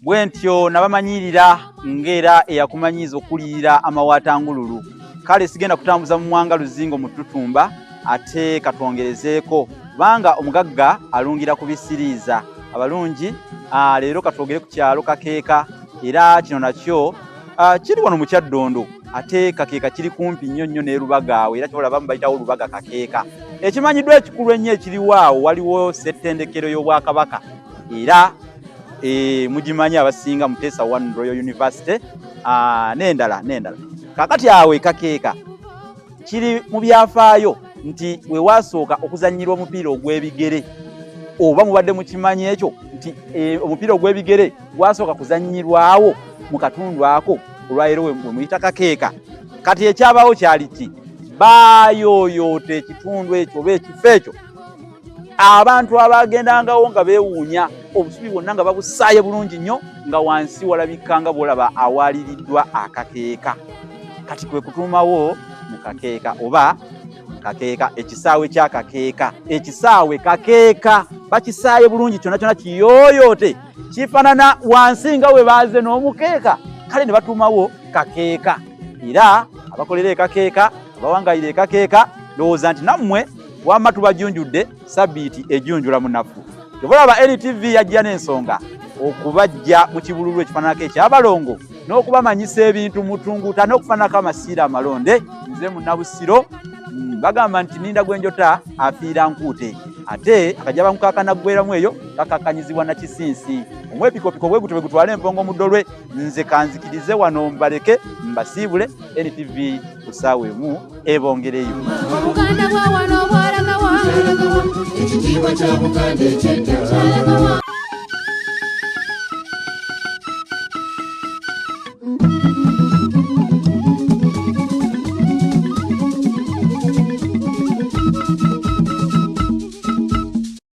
bwentyo nabamanyirira ngera eyakumanyiza okulira amawatangululu kale sigenda kutambuza mu mwanga luzingo mututumba ate katwongerezeeko banga omugagga alungira kubisiriza abalungi leero katwogere ku kyalo Kakeeka era kino nakyo kiri wano mu Kyaddondo ate Kakeeka kiri kumpi nnyo ne Lubagaawe era kyolaba bayitawo Lubaga Kakeeka ekimanyiddwa ekikulu ennyo ekiriwaawo waliwo ssettendekero y'Obwakabaka era mugimanyi abasinga Muteesa One Royal University n'endala kakati awe Kakeeka kiri mu byafaayo nti we wasooka okuzannyirwa omupiira ogw'ebigere oba mubadde mukimanyi ekyo nti omupiira ogw'ebigere gwasooka kuzannyirwawo mu katundu ako olwaleero we muyita Kakeeka kati ekyabaawo kyali ki baayooyoota ekitundu ekyo oba ekifo ekyo abantu abagendangawo nga beewuunya obusubi bwonna nga babusaaye bulungi nnyo nga wansi walabika nga bwolaba awaliriddwa akakeeka kati kwe kutuumawo mu Kakeeka oba Kakeeka ekisaawe kya Kakeeka ekisaawe Kakeeka bakisaaye bulungi kyonna kyonna kiyooyoote kifaanana wansi nga we baaze n'omukeeka kale ne batuumawo Kakeeka era abakolera Kakeeka abawangayira Kakeeka ndowooza nti nammwe wamma tubajunjudde sabbiiti ejunjula munafu tobalaba NTV yajja n'ensonga okubajja mu kibululu ekifaananako ekyabalongo n'okubamanyisa ebintu mutunguta n'okufaananako amasiira amalonde nze Munnabusiro bagamba nti ninda gwenjota afiira nkuute ate akajaba mukakana gweramu eyo kakakanyizibwa na kisinsi omwepikopiko bwe gutwe gutwale empongo muddolwe nze kanzikirize wano mbaleke mbasiibule NTV kusaaweemu ebongereyo Buganda bwa wano bwalagawa ekitiibwa kya Buganda eky'edda